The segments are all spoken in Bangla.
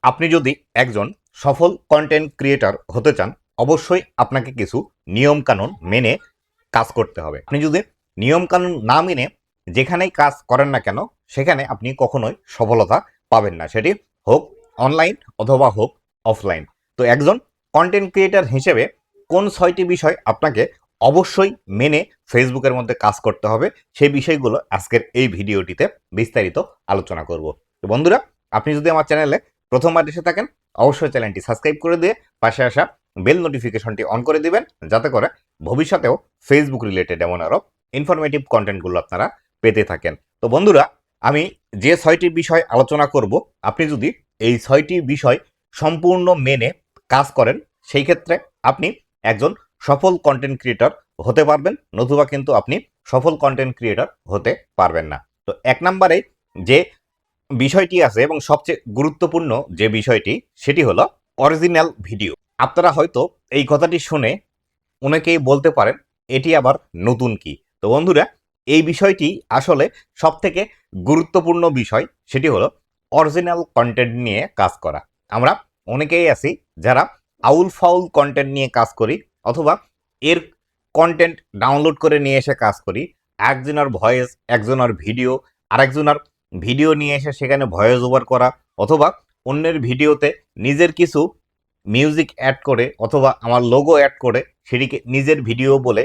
আপনি যদি একজন সফল কন্টেন্ট ক্রিয়েটর হতে চান, অবশ্যই আপনাকে কিছু নিয়ম কানুন মেনে কাজ করতে হবে। আপনি যদি নিয়ম কানুন না মেনে যেখানেই কাজ করেন না কেন, সেখানে আপনি কখনোই সফলতা পাবেন না, সেটি হোক অনলাইন অথবা হোক অফলাইন। তো একজন কন্টেন্ট ক্রিয়েটর হিসেবে কোন 6টি বিষয় আপনাকে অবশ্যই মেনে ফেসবুকের মধ্যে কাজ করতে হবে, সেই বিষয়গুলো আজকের এই ভিডিওটিতে বিস্তারিত আলোচনা করব। তো বন্ধুরা, আপনি যদি আমার চ্যানেলে প্রথমবার এসে থাকেন, অবশ্যই চ্যানেলটি সাবস্ক্রাইব করে দিয়ে পাশে আসা বেল নোটিফিকেশনটি অন করে দিবেন, যাতে করে ভবিষ্যতেও ফেসবুক রিলেটেড এমন আরও ইনফরমেটিভ কন্টেন্টগুলো আপনারা পেতে থাকেন। তো বন্ধুরা, আমি যে 6টি বিষয় আলোচনা করব, আপনি যদি এই 6টি বিষয় সম্পূর্ণ মেনে কাজ করেন, সেই ক্ষেত্রে আপনি একজন সফল কন্টেন্ট ক্রিয়েটর হতে পারবেন, নতুবা কিন্তু আপনি সফল কন্টেন্ট ক্রিয়েটর হতে পারবেন না। তো 1 নম্বরে যে বিষয়টি আছে এবং সবচেয়ে গুরুত্বপূর্ণ যে বিষয়টি, সেটি হলো অরিজিনাল ভিডিও। আপনারা হয়তো এই কথাটি শুনে অনেকেই বলতে পারেন, এটি আবার নতুন কি? তো বন্ধুরা, এই বিষয়টি আসলে সবথেকে গুরুত্বপূর্ণ বিষয়, সেটি হলো অরিজিনাল কন্টেন্ট নিয়ে কাজ করা। আমরা অনেকেই আছি যারা আউল ফাউল কন্টেন্ট নিয়ে কাজ করি, অথবা এর কন্টেন্ট ডাউনলোড করে নিয়ে এসে কাজ করি। একজনের ভয়েস, একজনের ভিডিও, আরেকজনের ভিডিও নিয়ে এসে সেখানে ভয়েস ওভার করা, অথবা অন্যের ভিডিওতে নিজের কিছু মিউজিক অ্যাড করে অথবা আমার লোগো অ্যাড করে সেটিকে নিজের ভিডিও বলে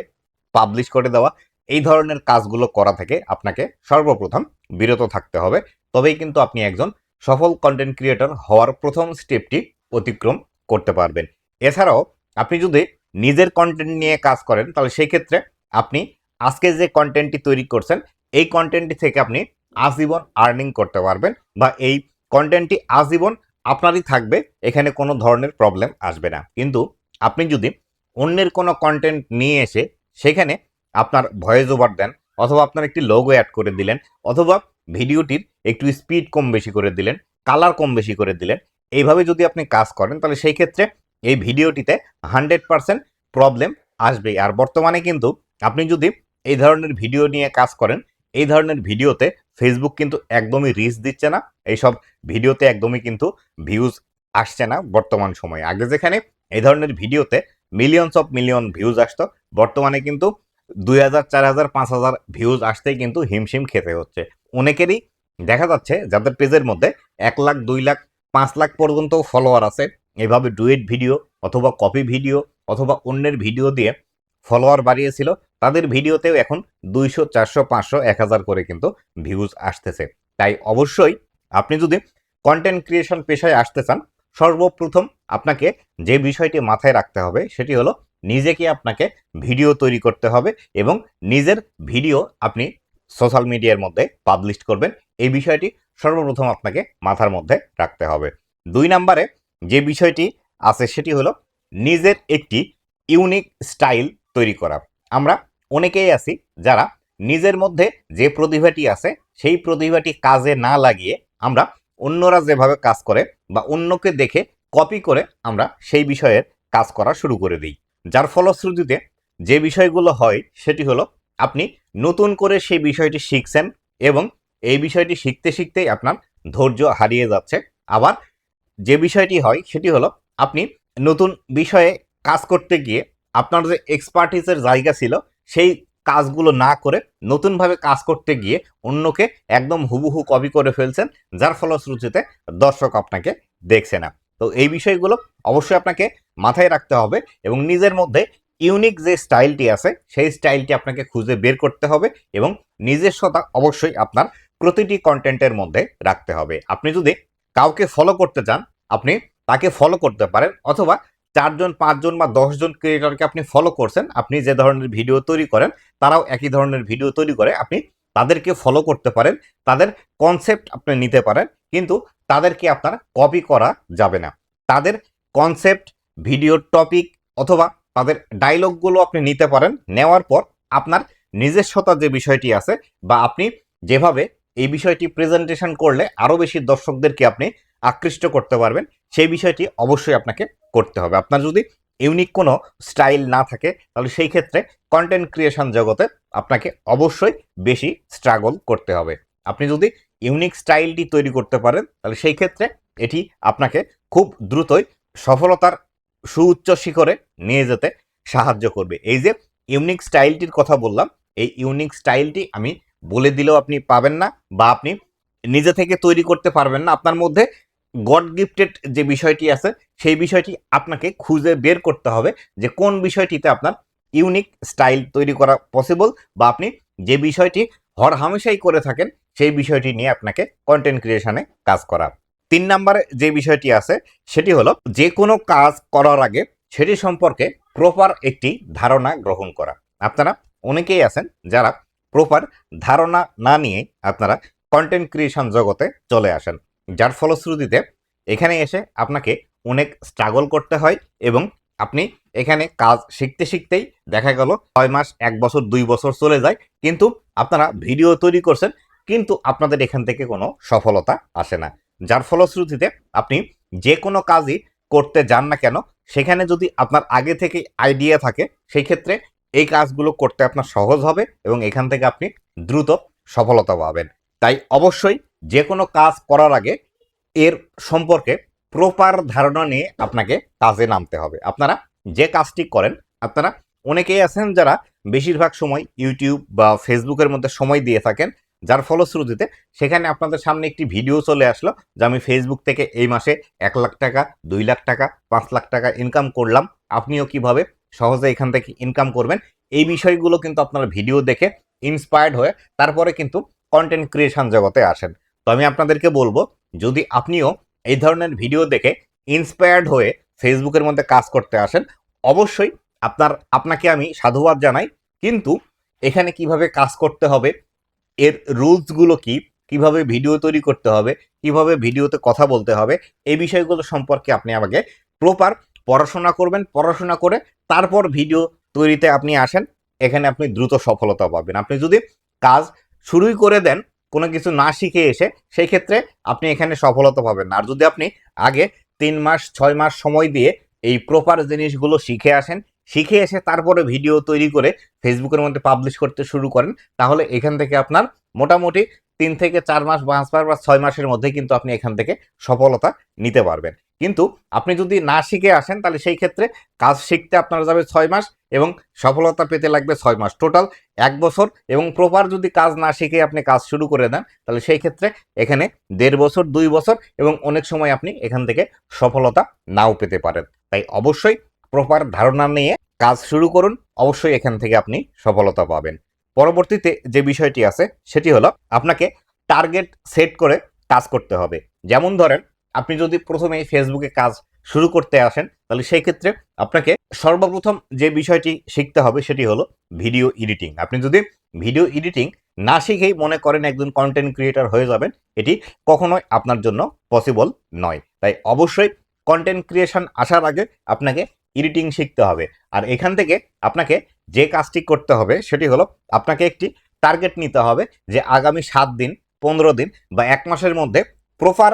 পাবলিশ করে দেওয়া। এই ধরনের কাজগুলো করা থেকে আপনাকে সর্বপ্রথম বিরত থাকতে হবে, তবেই কিন্তু আপনি একজন সফল কন্টেন্ট ক্রিয়েটর হওয়ার প্রথম স্টেপটি অতিক্রম করতে পারবেন। এছাড়াও আপনি যদি নিজের কন্টেন্ট নিয়ে কাজ করেন, তাহলে সেই ক্ষেত্রে আপনি আজকে যে কন্টেন্টটি তৈরি করছেন, এই কন্টেন্টটি থেকে আপনি আজীবন আর্নিং করতে পারবেন, বা এই কন্টেন্টটি আজীবন আপনারই থাকবে, এখানে কোনো ধরনের প্রবলেম আসবে না। কিন্তু আপনি যদি অন্যের কোনো কন্টেন্ট নিয়ে এসে সেখানে আপনার ভয়েস ওভার দেন, অথবা আপনার একটি লোগো অ্যাড করে দিলেন, অথবা ভিডিওটির একটু স্পিড কম বেশি করে দিলেন, কালার কম বেশি করে দিলেন, এইভাবে যদি আপনি কাজ করেন, তাহলে সেই ক্ষেত্রে এই ভিডিওটিতে 100% প্রবলেম আসবেই। আর বর্তমানে কিন্তু আপনি যদি এই ধরনের ভিডিও নিয়ে কাজ করেন, এই ধরনের ভিডিওতে ফেসবুক কিন্তু একদমই রিচ দিচ্ছে না, এইসব ভিডিওতে একদমই কিন্তু ভিউজ আসছে না বর্তমান সময়ে। আগে যেখানে এই ধরনের ভিডিওতে মিলিয়নস অফ মিলিয়ন ভিউজ আসতো, বর্তমানে কিন্তু 2000, 4000, 5000 ভিউজ আসতেই কিন্তু হিমশিম খেতে হচ্ছে। অনেকেরই দেখা যাচ্ছে যাদের পেজের মধ্যে 1 লাখ, 2 লাখ, 5 লাখ পর্যন্ত ফলোয়ার আছে, এভাবে ডুয়েট ভিডিও অথবা কপি ভিডিও অথবা অন্যের ভিডিও দিয়ে ফলোয়ার বাড়িয়েছিল, তাদের ভিডিওতেও এখন 200, 400, 500, 1000 করে কিন্তু ভিউজ আসতেছে। তাই অবশ্যই আপনি যদি কন্টেন্ট ক্রিয়েশন পেশায় আসতে চান, সর্বপ্রথম আপনাকে যে বিষয়টি মাথায় রাখতে হবে, সেটি হলো নিজেকে আপনাকে ভিডিও তৈরি করতে হবে এবং নিজের ভিডিও আপনি সোশ্যাল মিডিয়ার মধ্যে পাবলিশ করবেন। এই বিষয়টি সর্বপ্রথম আপনাকে মাথার মধ্যে রাখতে হবে। 2 নম্বরে যে বিষয়টি আছে, সেটি হলো নিজের একটি ইউনিক স্টাইল তৈরি করা। আমরা অনেকেই আছি যারা নিজের মধ্যে যে প্রতিভাটি আছে, সেই প্রতিভাটি কাজে না লাগিয়ে আমরা অন্যরা যেভাবে কাজ করে বা অন্যকে দেখে কপি করে আমরা সেই বিষয়ের কাজ করা শুরু করে দিই। যার ফলশ্রুতিতে যে বিষয়গুলো হয়, সেটি হলো আপনি নতুন করে সেই বিষয়টি শিখছেন এবং এই বিষয়টি শিখতে শিখতেই আপনার ধৈর্য হারিয়ে যাচ্ছে। আবার যে বিষয়টি হয়, সেটি হলো আপনি নতুন বিষয়ে কাজ করতে গিয়ে আপনার যে এক্সপার্টিসের জায়গা ছিল, সেই কাজগুলো না করে নতুনভাবে কাজ করতে গিয়ে অন্যকে একদম হুবহু কপি করে ফেলছেন, যার ফলশ্রুতিতে দর্শক আপনাকে দেখছে না। তো এই বিষয়গুলো অবশ্যই আপনাকে মাথায় রাখতে হবে এবং নিজের মধ্যে ইউনিক যে স্টাইলটি আছে, সেই স্টাইলটি আপনাকে খুঁজে বের করতে হবে এবং নিজস্বতা অবশ্যই আপনার প্রতিটি কন্টেন্টের মধ্যে রাখতে হবে। আপনি যদি কাউকে ফলো করতে চান, আপনি তাকে ফলো করতে পারেন, অথবা 4 জন, 5 জন বা 10 জন ক্রিয়েটরকে আপনি ফলো করছেন, আপনি যে ধরনের ভিডিও তৈরি করেন তারাও একই ধরনের ভিডিও তৈরি করে, আপনি তাদেরকে ফলো করতে পারেন, তাদের কনসেপ্ট আপনি নিতে পারেন, কিন্তু তাদেরকে আপনার কপি করা যাবে না। তাদের কনসেপ্ট, ভিডিওর টপিক অথবা তাদের ডায়লগগুলো আপনি নিতে পারেন, নেওয়ার পর আপনার নিজস্বতা যে বিষয়টি আছে, বা আপনি যেভাবে এই বিষয়টি প্রেজেন্টেশন করলে আরও বেশি দর্শকদেরকে আপনি আকৃষ্ট করতে পারবেন, সেই বিষয়টি অবশ্যই আপনাকে করতে হবে। আপনার যদি ইউনিক কোনো স্টাইল না থাকে, তাহলে সেই ক্ষেত্রে কন্টেন্ট ক্রিয়েশন জগতে আপনাকে অবশ্যই বেশি স্ট্রাগল করতে হবে। আপনি যদি ইউনিক স্টাইলটি তৈরি করতে পারেন, তাহলে সেই ক্ষেত্রে এটি আপনাকে খুব দ্রুতই সফলতার সুউচ্চ শিখরে নিয়ে যেতে সাহায্য করবে। এই যে ইউনিক স্টাইলটির কথা বললাম, এই ইউনিক স্টাইলটি আমি বলে দিলেও আপনি পাবেন না, বা আপনি নিজে থেকে তৈরি করতে পারবেন না। আপনার মধ্যে গড গিফটেড যে বিষয়টি আছে, সেই বিষয়টি আপনাকে খুঁজে বের করতে হবে যে কোন বিষয়টিতে আপনার ইউনিক স্টাইল তৈরি করা পসিবল, বা আপনি যে বিষয়টি হরহামেশাই করে থাকেন সেই বিষয়টি নিয়ে আপনাকে কন্টেন্ট ক্রিয়েশনে কাজ করা। 3 নম্বরে যে বিষয়টি আছে সেটি হলো যে কোনো কাজ করার আগে সেটি সম্পর্কে প্রপার একটি ধারণা গ্রহণ করা। আপনারা অনেকেই আছেন যারা প্রপার ধারণা না নিয়ে আপনারা কন্টেন্ট ক্রিয়েশন জগতে চলে আসেন, যার ফলশ্রুতিতে এখানে এসে আপনাকে অনেক স্ট্রাগল করতে হয়, এবং আপনি এখানে কাজ শিখতে শিখতেই দেখা গেল 6 মাস, 1 বছর, 2 বছর চলে যায়, কিন্তু আপনারা ভিডিও তৈরি করছেন, কিন্তু আপনাদের এখান থেকে কোনো সফলতা আসে না। যার ফলশ্রুতিতে আপনি যে কোনো কাজই করতে যান না কেন, সেখানে যদি আপনার আগে থেকে আইডিয়া থাকে, সেই ক্ষেত্রে এই কাজগুলো করতে আপনার সহজ হবে এবং এখান থেকে আপনি দ্রুত সফলতা পাবেন। তাই অবশ্যই যে কোনো কাজ করার আগে এর সম্পর্কে প্রপার ধারণা নিয়ে আপনাকে কাজে নামতে হবে। আপনারা যে কাজটি করেন, আপনারা অনেকেই আছেন যারা বেশিরভাগ সময় ইউটিউব বা ফেসবুকের মধ্যে সময় দিয়ে থাকেন, যার ফলশ্রুতিতে সেখানে আপনাদের সামনে একটি ভিডিও চলে আসলো যে আমি ফেসবুক থেকে এই মাসে 1 লাখ টাকা, 2 লাখ টাকা, 5 লাখ টাকা ইনকাম করলাম, আপনিও কিভাবে সহজে এখান থেকে ইনকাম করবেন। এই বিষয়গুলো কিন্তু আপনারা ভিডিও দেখে ইন্সপায়ার্ড হয়ে তারপরে কিন্তু কন্টেন্ট ক্রিয়েশন জগতে আসেন। তো আমি আপনাদেরকে বলবো, যদি আপনিও এই ধরনের ভিডিও দেখে ইন্সপায়ার্ড হয়ে ফেসবুকের মধ্যে কাজ করতে আসেন, অবশ্যই আপনাকে আমি সাধুবাদ জানাই। কিন্তু এখানে কিভাবে কাজ করতে হবে, এর রুলসগুলো কি, কিভাবে ভিডিও তৈরি করতে হবে, কিভাবে ভিডিওতে কথা বলতে হবে, এই বিষয়গুলো সম্পর্কে আপনি আমাকে প্রপার পড়াশোনা করবেন। পড়াশোনা করে তারপর ভিডিও তৈরিতে আপনি আসেন, এখানে আপনি দ্রুত সফলতা পাবেন। আপনি যদি কাজ শুরুই করে দেন কোনো কিছু না শিখে এসে, সেই ক্ষেত্রে আপনি এখানে সফলতা পাবেন না। আর যদি আপনি আগে 3 মাস 6 মাস সময় দিয়ে এই প্রপার জিনিসগুলো শিখে আসেন, শিখে এসে তারপরে ভিডিও তৈরি করে ফেসবুকের মধ্যে পাবলিশ করতে শুরু করেন, তাহলে এখান থেকে আপনার মোটামুটি 3 থেকে 4 মাস, 5 মাস বা 6 মাসের মধ্যে কিন্তু আপনি এখান থেকে সফলতা নিতে পারবেন। কিন্তু আপনি যদি না শিখে আসেন, তাহলে সেই ক্ষেত্রে কাজ শিখতে আপনার যাবে 6 মাস এবং সফলতা পেতে লাগবে 6 মাস, টোটাল 1 বছর। এবং প্রপার যদি কাজ না শিখে আপনি কাজ শুরু করে দেন, তাহলে সেই ক্ষেত্রে এখানে 1.5 বছর, 2 বছর এবং অনেক সময় আপনি এখান থেকে সফলতা নাও পেতে পারেন। তাই অবশ্যই প্রপার ধারণা নিয়ে কাজ শুরু করুন, অবশ্যই এখান থেকে আপনি সফলতা পাবেন। পরবর্তীতে যে বিষয়টি আছে সেটি হলো আপনাকে টার্গেট সেট করে কাজ করতে হবে। যেমন ধরেন, আপনি যদি প্রথমেই ফেসবুকে কাজ শুরু করতে আসেন, তাহলে সেই ক্ষেত্রে আপনাকে সর্বপ্রথম যে বিষয়টি শিখতে হবে সেটি হলো ভিডিও এডিটিং। আপনি যদি ভিডিও এডিটিং না শিখেই মনে করেন একজন কন্টেন্ট ক্রিয়েটর হয়ে যাবেন, এটি কখনোই আপনার জন্য পসিবল নয়। তাই অবশ্যই কন্টেন্ট ক্রিয়েশন আসার আগে আপনাকে এডিটিং শিখতে হবে। আর এখান থেকে আপনাকে যে কাজটি করতে হবে সেটি হলো আপনাকে একটি টার্গেট নিতে হবে যে আগামী 7 দিন, 15 দিন বা 1 মাসের মধ্যে প্রপার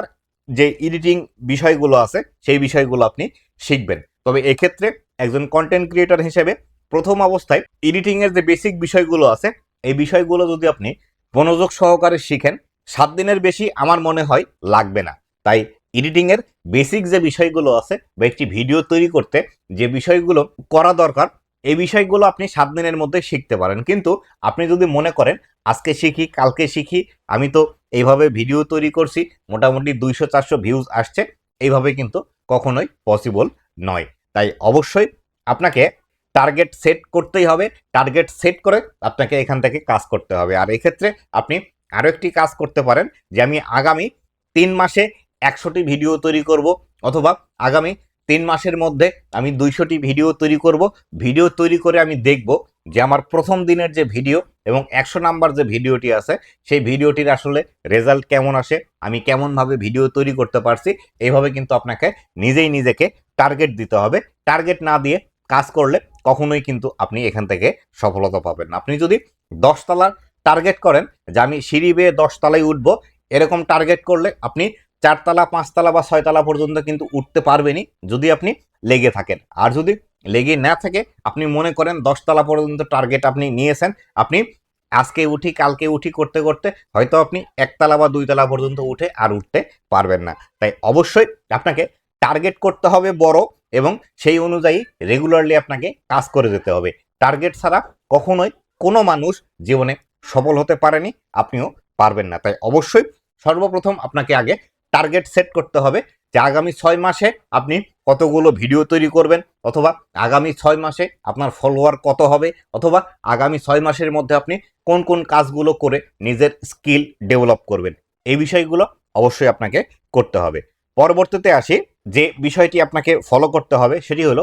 যে এডিটিং বিষয়গুলো আছে সেই বিষয়গুলো আপনি শিখবেন। তবে এক্ষেত্রে একজন কন্টেন্ট ক্রিয়েটর হিসেবে প্রথম অবস্থায় এডিটিংয়ের যে বেসিক বিষয়গুলো আছে, এই বিষয়গুলো যদি আপনি মনোযোগ সহকারে শিখেন, 7 দিনের বেশি আমার মনে হয় লাগবে না। তাই এডিটিংয়ের বেসিক যে বিষয়গুলো আছে বা একটি ভিডিও তৈরি করতে যে বিষয়গুলো করা দরকার, এই বিষয়গুলো আপনি 7 দিনের মধ্যে শিখতে পারেন। কিন্তু আপনি যদি মনে করেন আজকে শিখি, কালকে শিখি, আমি তো এইভাবে ভিডিও তৈরি করছি, মোটামুটি 200-400 ভিউজ আসছে, এইভাবে কিন্তু কখনোই পসিবল নয়। তাই অবশ্যই আপনাকে টার্গেট সেট করতেই হবে। টার্গেট সেট করে আপনাকে এখান থেকে কাজ করতে হবে। আর এক্ষেত্রে আপনি আরও একটি কাজ করতে পারেন যে আমি আগামী 3 মাসে 100টি ভিডিও তৈরি করব, অথবা আগামী 3 মাসের মধ্যে আমি 200টি ভিডিও তৈরি করব। ভিডিও তৈরি করে আমি দেখব যে আমার প্রথম দিনের যে ভিডিও এবং 100 নাম্বার যে ভিডিওটি আছে সেই ভিডিওটির আসলে রেজাল্ট কেমন আসে, আমি কেমনভাবে ভিডিও তৈরি করতে পারছি। এইভাবে কিন্তু আপনাকে নিজেই নিজেকে টার্গেট দিতে হবে। টার্গেট না দিয়ে কাজ করলে কখনোই কিন্তু আপনি এখান থেকে সফলতা পাবেন না। আপনি যদি 10 তলার টার্গেট করেন যে আমি সিঁড়ি বেয়ে 10 তলায় উঠবো, এরকম টার্গেট করলে আপনি 4 তলা, 5 তলা বা 6 তলা পর্যন্ত কিন্তু উঠতে পারবেনই, যদি আপনি লেগে থাকেন। আর যদি লেগে না থাকে, আপনি মনে করেন 10 তলা পর্যন্ত টার্গেট আপনি নিয়েছেন, আপনি আজকে উঠি কালকে উঠি করতে করতে হয়তো আপনি একতলা বা দুইতলা পর্যন্ত উঠে আর উঠতে পারবেন না। তাই অবশ্যই আপনাকে টার্গেট করতে হবে বড়, এবং সেই অনুযায়ী রেগুলারলি আপনাকে কাজ করে যেতে হবে। টার্গেট ছাড়া কখনোই কোনো মানুষ জীবনে সফল হতে পারেনি, আপনিও পারবেন না। তাই অবশ্যই সর্বপ্রথম আপনাকে আগে টার্গেট সেট করতে হবে যে আগামী 6 মাসে আপনি কতগুলো ভিডিও তৈরি করবেন, অথবা আগামী 6 মাসে আপনার ফলোয়ার কত হবে, অথবা আগামী 6 মাসের মধ্যে আপনি কোন কোন কাজগুলো করে নিজের স্কিল ডেভেলপ করবেন। এই বিষয়গুলো অবশ্যই আপনাকে করতে হবে। পরবর্তীতে আসি, যে বিষয়টি আপনাকে ফলো করতে হবে সেটি হলো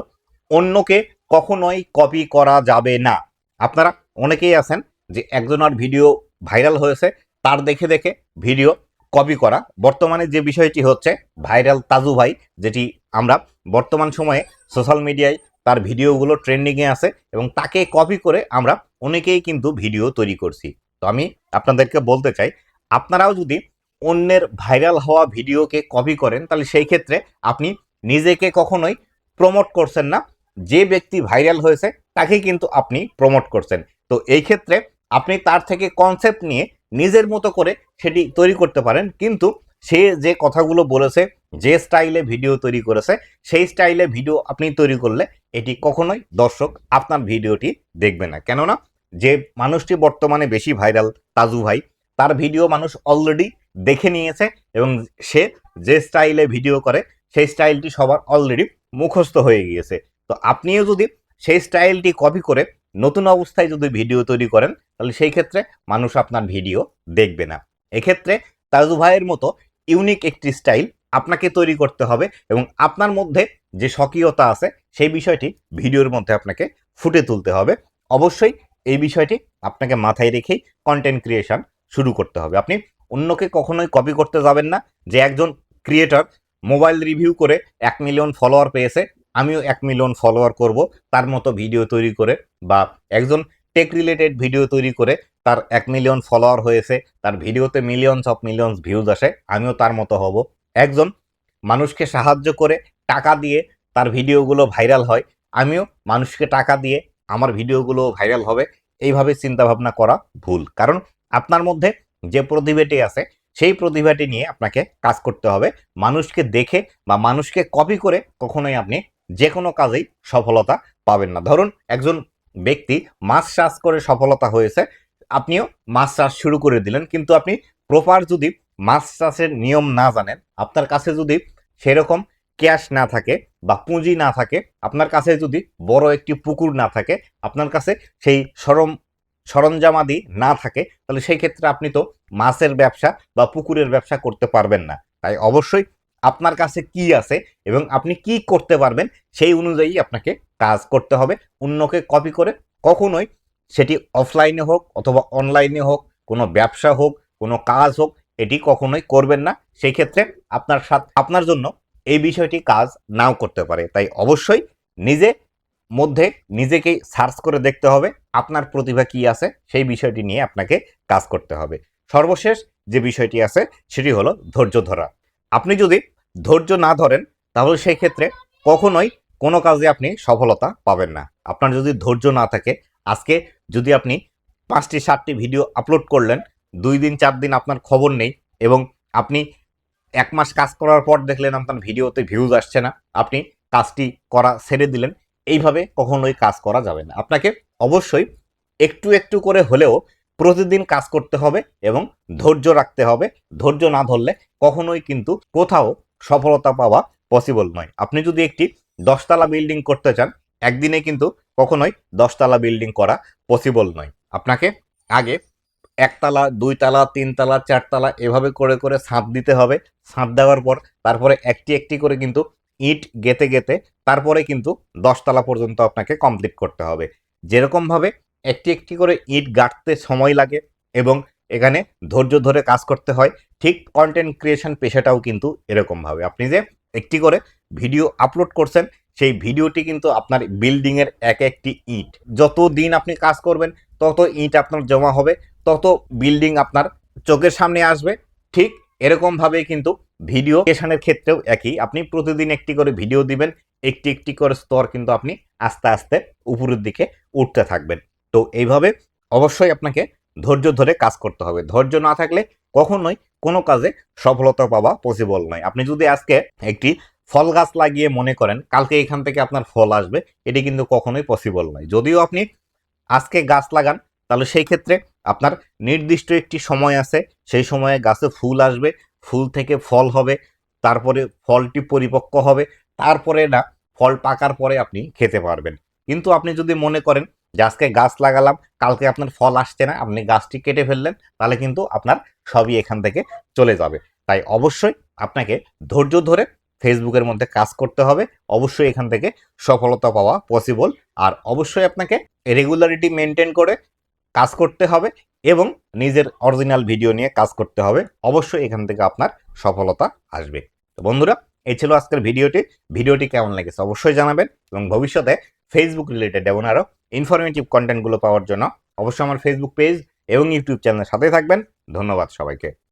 অন্যকে কখনোই কপি করা যাবে না। আপনারা অনেকেই আছেন যে একজনের ভিডিও ভাইরাল হয়েছে, তার দেখে দেখে ভিডিও কপি করা। বর্তমানে যে বিষয়টি হচ্ছে ভাইরাল তাজু ভাই, যেটি আমরা বর্তমান সময়ে সোশ্যাল মিডিয়ায় তার ভিডিওগুলো ট্রেন্ডিংয়ে আছে, এবং তাকে কপি করে আমরা অনেকেই কিন্তু ভিডিও তৈরি করছি। তো আমি আপনাদেরকে বলতে চাই, আপনারাও যদি অন্যের ভাইরাল হওয়া ভিডিওকে কপি করেন তাহলে সেই ক্ষেত্রে আপনি নিজেকে কখনোই প্রমোট করছেন না, যে ব্যক্তি ভাইরাল হয়েছে তাকে কিন্তু আপনি প্রমোট করছেন। তো এই ক্ষেত্রে আপনি তার থেকে কনসেপ্ট নিয়ে নিজের মতো করে সেটি তৈরি করতে পারেন, কিন্তু সে যে কথাগুলো বলেছে, যে স্টাইলে ভিডিও তৈরি করেছে, সেই স্টাইলে ভিডিও আপনি তৈরি করলে এটি কখনোই দর্শক আপনার ভিডিওটি দেখবে না। কেননা যে মানুষটি বর্তমানে বেশি ভাইরাল, তাজু ভাই, তার ভিডিও মানুষ অলরেডি দেখে নিয়েছে, এবং সে যে স্টাইলে ভিডিও করে সেই স্টাইলটি সবার অলরেডি মুখস্থ হয়ে গিয়েছে। তো আপনিও যদি সেই স্টাইলটি কপি করে নতুন অবস্থায় যদি ভিডিও তৈরি করেন তাহলে সেই ক্ষেত্রে মানুষ আপনার ভিডিও দেখবে না। এক্ষেত্রে তাজু ভাইয়ের মতো ইউনিক একটি স্টাইল আপনাকে তৈরি করতে হবে, এবং আপনার মধ্যে যে স্বকীয়তা আছে সেই বিষয়টি ভিডিওর মধ্যে আপনাকে ফুটে তুলতে হবে। অবশ্যই এই বিষয়টি আপনাকে মাথায় রেখেই কন্টেন্ট ক্রিয়েশন শুরু করতে হবে। আপনি অন্যকে কখনোই কপি করতে যাবেন না। যে একজন ক্রিয়েটর মোবাইল রিভিউ করে 1 মিলিয়ন ফলোয়ার পেয়েছে, আমিও 1 মিলিয়ন ফলোয়ার করব তার মতো ভিডিও তৈরি করে, বা একজন টেক রিলেটেড ভিডিও তৈরি করে তার 1 মিলিয়ন ফলোয়ার হয়েছে, তার ভিডিওতে মিলিয়নস অফ মিলিয়নস ভিউজ আসে, আমিও তার মতো হব। একজন মানুষকে সাহায্য করে টাকা দিয়ে তার ভিডিওগুলো ভাইরাল হয়, আমিও মানুষকে টাকা দিয়ে আমার ভিডিওগুলো ভাইরাল হবে। এইভাবে চিন্তা ভাবনা করা ভুল। কারণ আপনার মধ্যে যে প্রতিভাটি আছে সেই প্রতিভাটি নিয়ে আপনাকে কাজ করতে হবে। মানুষকে দেখে বা মানুষকে কপি করে কখনোই আপনি যে কোনো কাজেই সফলতা পাবেন না। ধরুন একজন ব্যক্তি মাছ চাষ করে সফলতা হয়েছে, আপনিও মাছ চাষ শুরু করে দিলেন, কিন্তু আপনি প্রপার যদি মাছ চাষের নিয়ম না জানেন, আপনার কাছে যদি সেরকম ক্যাশ না থাকে বা পুঁজি না থাকে, আপনার কাছে যদি বড় একটি পুকুর না থাকে, আপনার কাছে সেই সরঞ্জামাদি না থাকে, তাহলে সেই ক্ষেত্রে আপনি তো মাছের ব্যবসা বা পুকুরের ব্যবসা করতে পারবেন না। তাই অবশ্যই আপনার কাছে কি আছে এবং আপনি কি করতে পারবেন সেই অনুযায়ী আপনাকে কাজ করতে হবে। অন্যকে কপি করে কখনোই, সেটি অফলাইনে হোক অথবা অনলাইনে হোক, কোনো ব্যবসা হোক, কোনো কাজ হোক, এটি কখনোই করবেন না। সেই ক্ষেত্রে আপনার জন্য এই বিষয়টি কাজ নাও করতে পারে। তাই অবশ্যই নিজে মধ্যে নিজেকেই সার্চ করে দেখতে হবে আপনার প্রতিভা কি আছে, সেই বিষয়টি নিয়ে আপনাকে কাজ করতে হবে। সর্বশেষ যে বিষয়টি আছে সেটি হলো ধৈর্য ধরা। আপনি যদি ধৈর্য না ধরেন তাহলে সেই ক্ষেত্রে কখনোই কোনো কাজে আপনি সফলতা পাবেন না। আপনার যদি ধৈর্য না থাকে, আজকে যদি আপনি 5টি 7টি ভিডিও আপলোড করলেন, 2 দিন 4 দিন আপনার খবর নেই, এবং আপনি 1 মাস কাজ করার পর দেখলেন আপনার ভিডিওতে ভিউজ আসছে না, আপনি কাজটি করা ছেড়ে দিলেন, এইভাবে কখনোই কাজ করা যাবে না। আপনাকে অবশ্যই একটু একটু করে হলেও প্রতিদিন কাজ করতে হবে এবং ধৈর্য রাখতে হবে। ধৈর্য না ধরলে কখনোই কিন্তু কোথাও সফলতা পাওয়া পসিবল নয়। আপনি যদি একটি 10 তলা বিল্ডিং করতে চান, একদিনে কিন্তু কখনোই 10 তলা বিল্ডিং করা পসিবল নয়। আপনাকে আগে 1 তলা, 2 তলা, 3 তলা, 4 তলা এভাবে করে করে ছাদ দিতে হবে। ছাদ দেওয়ার পর তারপরে একটি একটি করে কিন্তু ইট গেঁথে গেঁথে তারপরে কিন্তু 10 তলা পর্যন্ত আপনাকে কমপ্লিট করতে হবে। যেরকমভাবে একটি একটি করে ইট গাঁথতে সময় লাগে এবং এখানে ধৈর্য ধরে কাজ করতে হয়, ঠিক কন্টেন্ট ক্রিয়েশন পেশাটাও কিন্তু এরকমভাবে। আপনি যে একটি করে ভিডিও আপলোড করছেন, সেই ভিডিওটি কিন্তু আপনার বিল্ডিংয়ের এক একটি ইট। যত দিন আপনি কাজ করবেন তত ইট আপনার জমা হবে, তত বিল্ডিং আপনার চোখের সামনে আসবে। ঠিক এরকমভাবেই কিন্তু ভিডিও ক্রিয়েশনের ক্ষেত্রেও একই। আপনি প্রতিদিন একটি করে ভিডিও দিবেন, একটি একটি করে স্তর কিন্তু আপনি আস্তে আস্তে উপরের দিকে উঠতে থাকবেন। তো এইভাবে অবশ্যই আপনাকে ধৈর্য ধরে কাজ করতে হবে। ধৈর্য না থাকলে কখনোই কোনো কাজে সফলতা পাওয়া পসিবল নয়। আপনি যদি আজকে একটি ফল গাছ লাগিয়ে মনে করেন কালকে এখান থেকে আপনার ফল আসবে, এটি কিন্তু কখনোই পসিবল নয়। যদিও আপনি আজকে গাছ লাগান, তাহলে সেই ক্ষেত্রে আপনার নির্দিষ্ট একটি সময় আছে, সেই সময়ে গাছে ফুল আসবে, ফুল থেকে ফল হবে, তারপরে ফলটি পরিপক্ক হবে, তারপরে না ফল পাকার পরে আপনি খেতে পারবেন। কিন্তু আপনি যদি মনে করেন যে আজকে গাছ লাগালাম, কালকে আপনার ফল আসছে না, আপনি গাছটি কেটে ফেললেন, তাহলে কিন্তু আপনার সবই এখান থেকে চলে যাবে। তাই অবশ্যই আপনাকে ধৈর্য ধরে ফেসবুকের মধ্যে কাজ করতে হবে, অবশ্যই এখান থেকে সফলতা পাওয়া পসিবল। আর অবশ্যই আপনাকে রেগুলারিটি মেনটেন করে কাজ করতে হবে এবং নিজের অরিজিনাল ভিডিও নিয়ে কাজ করতে হবে, অবশ্যই এখান থেকে আপনার সফলতা আসবে। তো বন্ধুরা, এই ছিল আজকের ভিডিওটি কেমন লেগেছে অবশ্যই জানাবেন এবং ভবিষ্যতে ফেসবুক রিলেটেড এবং আরও ইনফরমেটিভ কন্টেন্টগুলো পাওয়ার জন্য অবশ্যই আমার ফেসবুক পেজ এবং ইউটিউব চ্যানেলের সাথে থাকবেন। ধন্যবাদ সবাইকে।